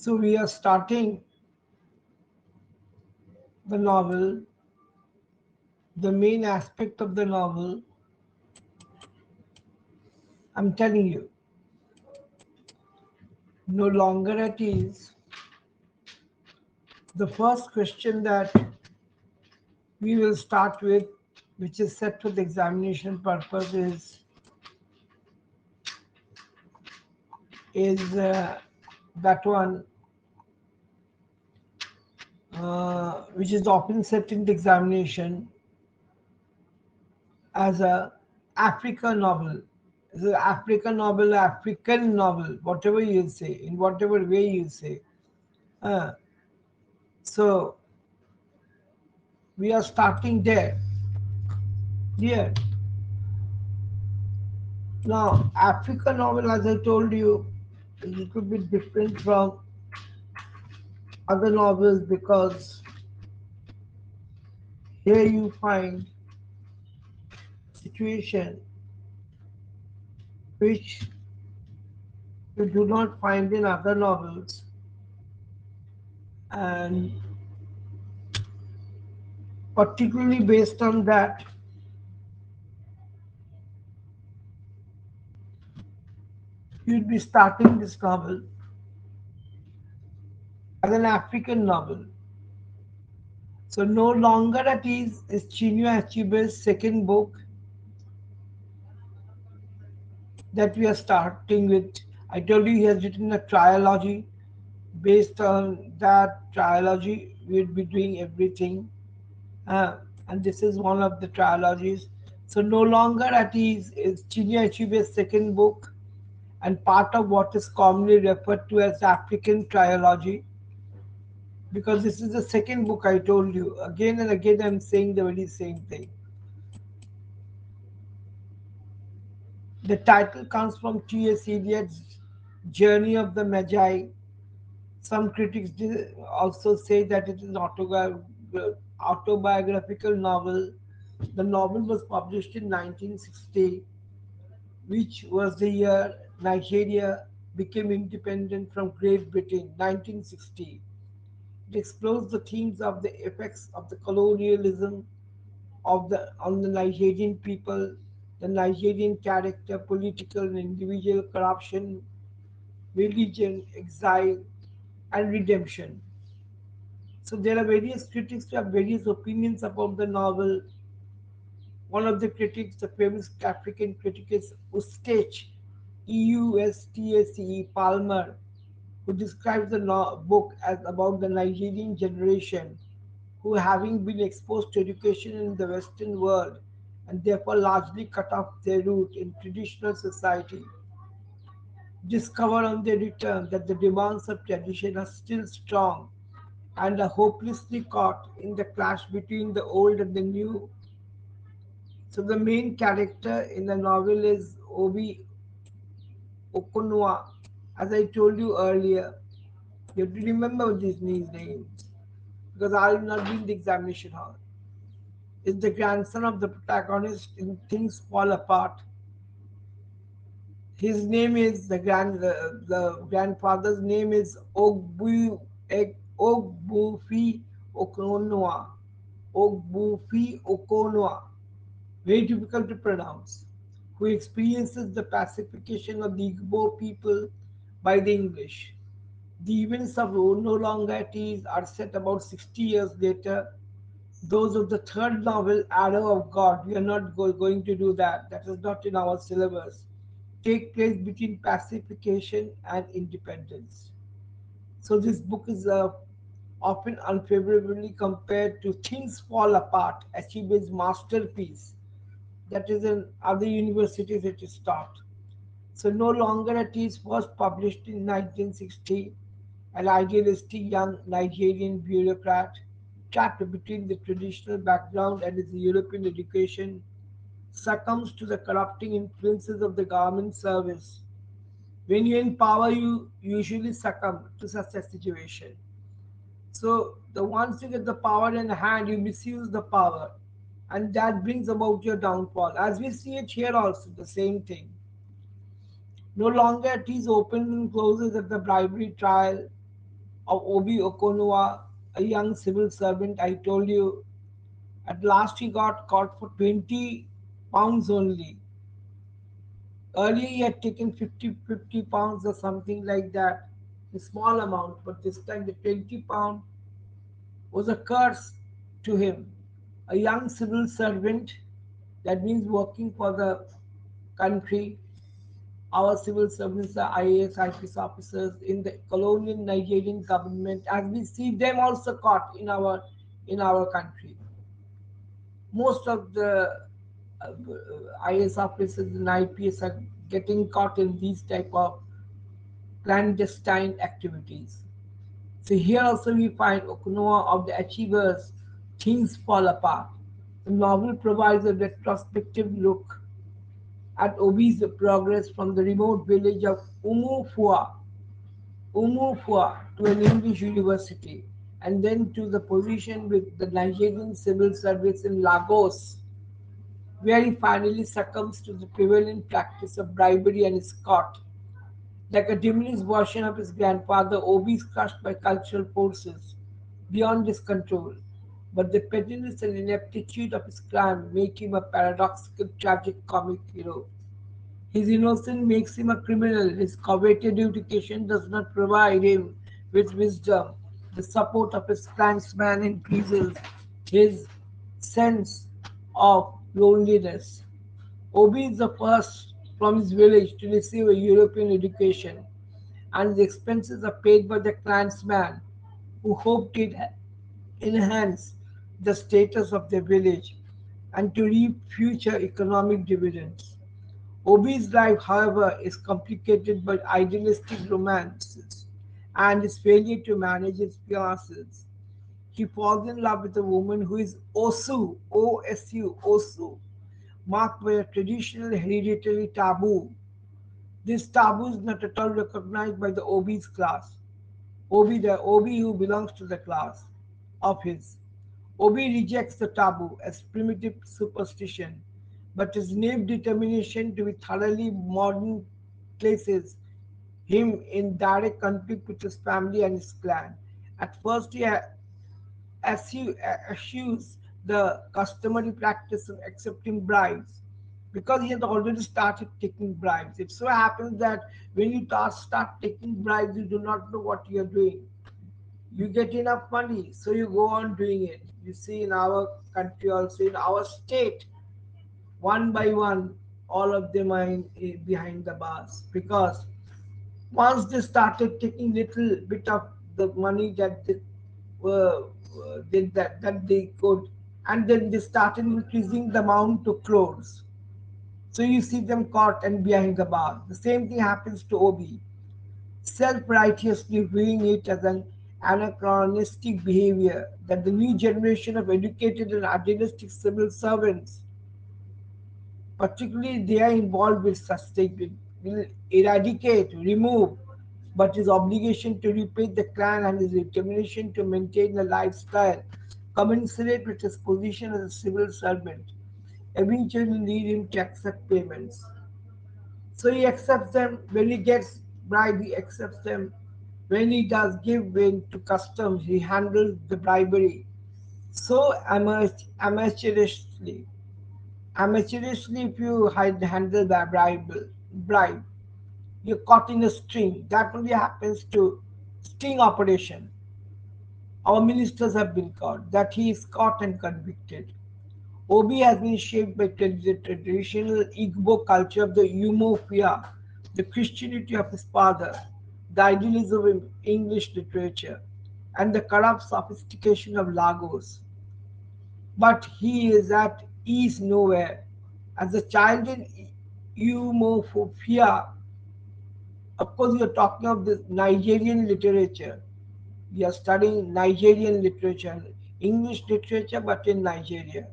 So we are starting the novel. The main aspect of the novel, I'm telling you, no longer at ease. The first question that we will start with, which is set for the examination purpose, is that one, which is often set in the examination as a African novel. It's an African novel, African novel, whatever you say, in whatever way you say. Uh, so we are starting there. Here. Now, African novel, as I told you, is a little bit different from other novels because here you find situation which you do not find in other novels, and particularly based on that, you'd be starting this novel as an African novel. So, No Longer at Ease is Chinua Achebe's second book that we are starting with. I told you he has written a trilogy. Based on that trilogy, we'll be doing everything. Uh, and this is one of the trilogies. So, No Longer at Ease is Chinua Achebe's second book and part of what is commonly referred to as African trilogy. Because this is the second book, I told you. Again and again, I'm saying the very same thing. The title comes from T.S. Eliot's Journey of the Magi. Some critics also say that it is an autobiographical novel. The novel was published in 1960, which was the year Nigeria became independent from Great Britain, 1960. It explores the themes of the effects of the colonialism on the Nigerian people, the Nigerian character, political and individual corruption, religion, exile, and redemption. So there are various critics who have various opinions about the novel. One of the critics, the famous African critic, is Eustace, Eustace Palmer, who describes the book as about the Nigerian generation who, having been exposed to education in the Western world and therefore largely cut off their root in traditional society, discover on their return that the demands of tradition are still strong and are hopelessly caught in the clash between the old and the new. So the main character in the novel is Obi Okonwa. As I told you earlier, you have to remember these names because I will not be in the examination hall. Is the grandson of the protagonist in Things Fall Apart. His name is the grandfather's name is Ogbufi Okonwa. Ogbufi Okonwa, very difficult to pronounce, who experiences the pacification of the Igbo people by the English. The events of No Longer at Ease are set about 60 years later. Those of the third novel, Arrow of God, we are not going to do that. That is not in our syllabus. Take place between pacification and independence. So this book is often unfavorably compared to Things Fall Apart, Achebe's masterpiece that is in other universities it is taught. So No Longer at Ease was published in 1960. An idealistic young Nigerian bureaucrat trapped between the traditional background and his European education succumbs to the corrupting influences of the government service. When you're in power, you usually succumb to such a situation. So the once you get the power in hand, you misuse the power, and that brings about your downfall. As we see it here also, the same thing. No longer it is open and closes at the bribery trial. of Obi Okonua, a young civil servant I told you. At last he got caught for 20 pounds only. Earlier he had taken 50 pounds or something like that, a small amount, but this time the 20 pound was a curse to him. A young civil servant, that means working for the country. Our civil servants are IAS, IPS officers in the colonial Nigerian government, as we see them also caught in our country. Most of the IAS officers and IPS are getting caught in these type of clandestine activities. So here also we find Okunoa of the achievers, things fall apart. The novel provides a retrospective look at Obi's progress from the remote village of Umufua to an English university, and then to the position with the Nigerian civil service in Lagos, where he finally succumbs to the prevalent practice of bribery and is caught. Like a diminished version of his grandfather, Obi is crushed by cultural forces beyond his control. But the pettiness and ineptitude of his crime make him a paradoxical, tragic comic hero. His innocence makes him a criminal. His coveted education does not provide him with wisdom. The support of his clansmen increases his sense of loneliness. Obi is the first from his village to receive a European education, and the expenses are paid by the clansman who hoped it enhance the status of their village and to reap future economic dividends. Obi's life, however, is complicated by idealistic romances and his failure to manage his fiancés. He falls in love with a woman who is Osu, O-S-U, Osu, marked by a traditional hereditary taboo. This taboo is not at all recognized by the Obi's class. The Obi who belongs to the class of his. Obi rejects the taboo as primitive superstition, but his naive determination to be thoroughly modern places him in direct conflict with his family and his clan. At first, he eschews the customary practice of accepting bribes because he has already started taking bribes. It so happens that when you start taking bribes, you do not know what you are doing. You get enough money, so you go on doing it. You see, in our country, also in our state, one by one, all of them are behind the bars because once they started taking little bit of the money that they did that they could, and then they started increasing the amount to crores. So you see them caught and behind the bar. The same thing happens to Obi, self-righteously viewing it as an anachronistic behavior that the new generation of educated and idealistic civil servants, particularly they are involved with such things, will eradicate, remove, but his obligation to repay the clan and his determination to maintain a lifestyle commensurate with his position as a civil servant eventually lead him to accept payments. So he accepts them when he gets bribe, he accepts them. When he does give in to customs, he handles the bribery so amateurishly. Amateurishly, if you handle the bribe, you're caught in a string. That only happens to sting operation. Our ministers have been caught, that he is caught and convicted. Obi has been shaped by the traditional Igbo culture of the Umofia, the Christianity of his father, the idealism of English literature, and the corrupt sophistication of Lagos. But he is at ease nowhere. As a child in Umofia, of course, we are talking of the Nigerian literature. We are studying Nigerian literature, English literature, but in Nigeria.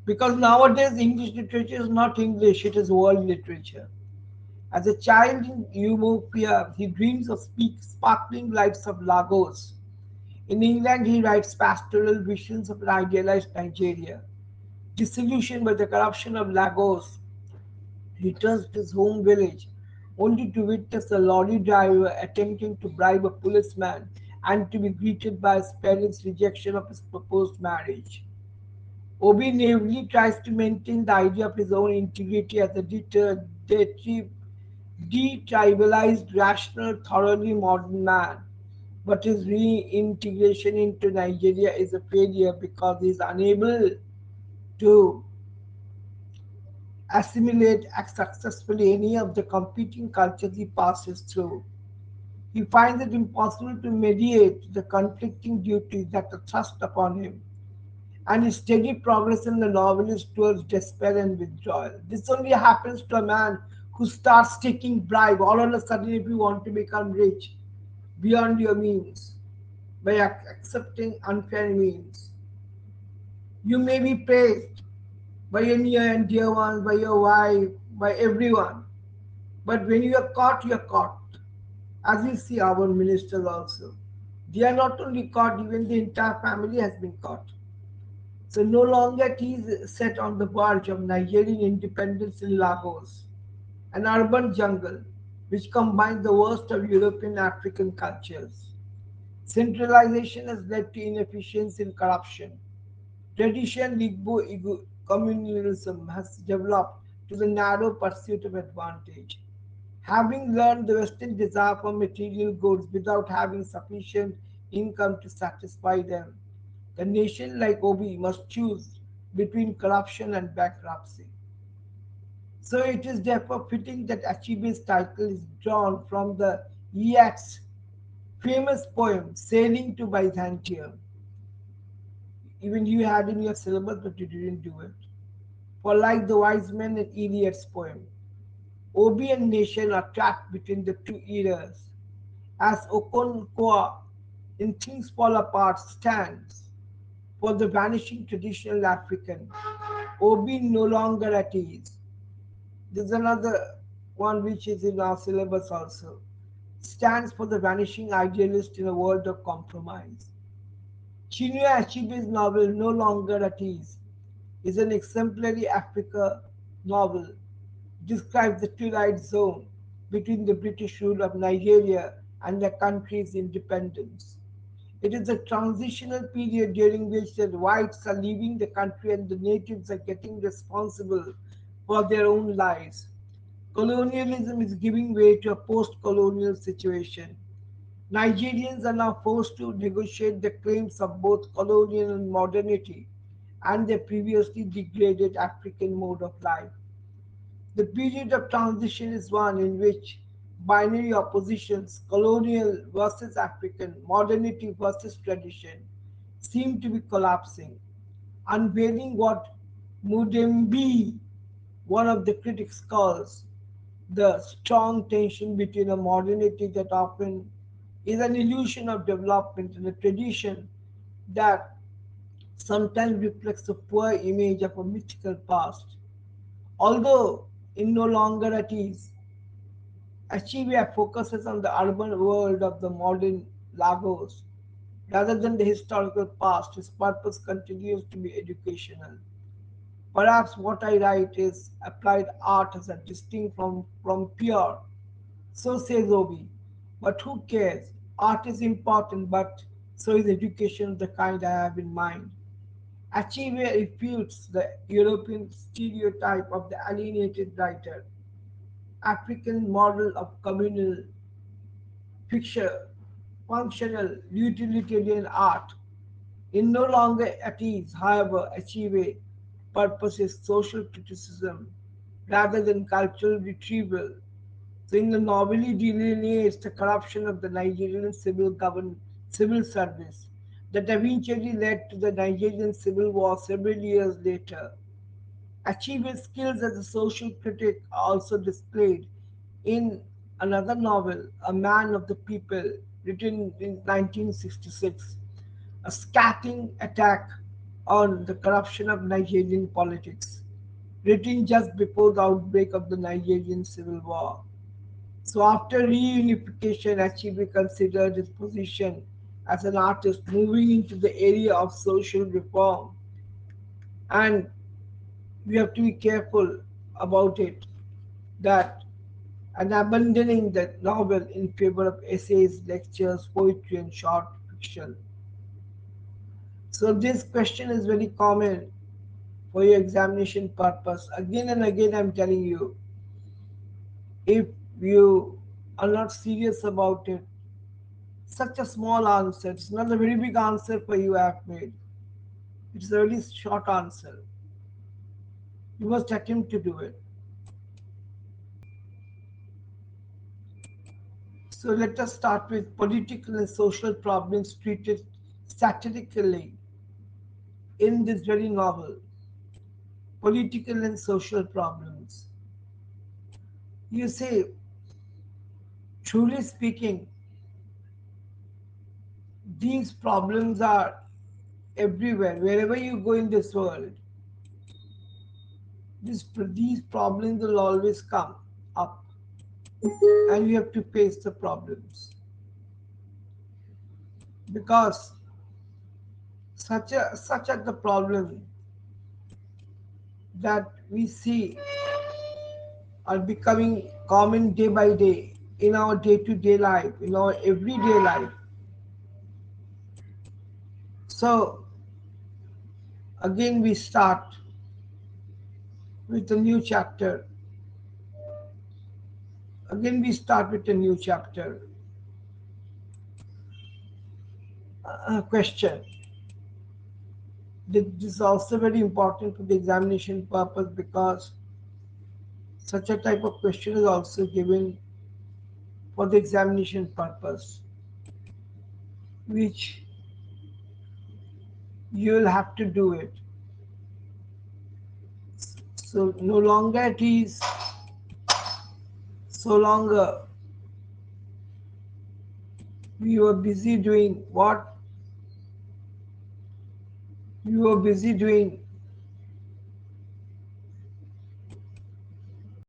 Because nowadays English literature is not English, it is world literature. As a child in Ethiopia, he dreams of sparkling lights of Lagos. In England, he writes pastoral visions of an idealized Nigeria. Disillusioned by the corruption of Lagos, he returns to his home village only to witness a lorry driver attempting to bribe a policeman and to be greeted by his parents' rejection of his proposed marriage. Obi naively tries to maintain the idea of his own integrity as a detribalized, rational, thoroughly modern man. But his reintegration into Nigeria is a failure because he is unable to assimilate successfully any of the competing cultures he passes through. He finds it impossible to mediate the conflicting duties that are thrust upon him, and his steady progress in the novel is towards despair and withdrawal. This only happens to a man who starts taking bribe. All of a sudden, if you want to become rich beyond your means by accepting unfair means, you may be praised by your near and dear ones, by your wife, by everyone. But when you are caught, you are caught. As we see our ministers also. They are not only caught, even the entire family has been caught. So no longer it is set on the verge of Nigerian independence in Lagos, an urban jungle which combines the worst of European African cultures. Centralization has led to inefficiency and corruption. Traditional Igbo communalism has developed to the narrow pursuit of advantage. Having learned the Western desire for material goods without having sufficient income to satisfy them, the nation like Obi must choose between corruption and bankruptcy. So it is therefore fitting that Achibe's title is drawn from the Iliad's famous poem Sailing to Byzantium. Even you had in your syllabus, but you didn't do it. For like the wise men in Iliad's poem, Obi and nation are trapped between the two eras. As Okonkwo in Things Fall Apart stands for the vanishing traditional African, Obi no longer at ease. There's another one which is in our syllabus also. Stands for the vanishing idealist in a world of compromise. Chinua Achebe's novel No Longer at Ease is an exemplary Africa novel. Describes the twilight zone between the British rule of Nigeria and the country's independence. It is a transitional period during which the whites are leaving the country and the natives are getting responsible for their own lives. Colonialism is giving way to a post colonial situation. Nigerians are now forced to negotiate the claims of both colonial and modernity and their previously degraded African mode of life. The period of transition is one in which binary oppositions, colonial versus African, modernity versus tradition, seem to be collapsing, unveiling what Mudembi, one of the critics, calls the strong tension between a modernity that often is an illusion of development and a tradition that sometimes reflects a poor image of a mythical past. Although in No Longer at Ease, Achivia focuses on the urban world of the modern Lagos rather than the historical past. His purpose continues to be educational. Perhaps what I write is applied art as a distinct from pure. So says Obi. But who cares? Art is important, but so is education of the kind I have in mind. Achille refutes the European stereotype of the alienated writer, African model of communal, fiction, functional, utilitarian art. In No Longer at Ease, however, Achieve purposes social criticism rather than cultural retrieval. So in the novel, he delineates the corruption of the Nigerian civil service that eventually led to the Nigerian Civil War several years later. Achieve's skills as a social critic are also displayed in another novel, A Man of the People, written in 1966, a scathing attack on the corruption of Nigerian politics, written just before the outbreak of the Nigerian Civil War. So after reunification, Achebe considered his position as an artist moving into the area of social reform. And we have to be careful about it that and abandoning the novel in favor of essays, lectures, poetry, and short fiction. So this question is very common for your examination purpose. Again and again, I'm telling you, if you are not serious about it, such a small answer, it's not a very big answer for you I have made. It's a very short answer. You must attempt to do it. So let us start with political and social problems treated satirically in this very novel. Political and social problems. You say, truly speaking, these problems are everywhere. Wherever you go in this world, these problems will always come up, and you have to face the problems because such are the problem that we see are becoming common day by day in our day-to-day life, in our everyday life. So again we start with a new chapter. Again we start with a new chapter. Question. This is also very important for the examination purpose because such a type of question is also given for the examination purpose, which you will have to do it. So no longer it is so longer we were busy doing what we were busy doing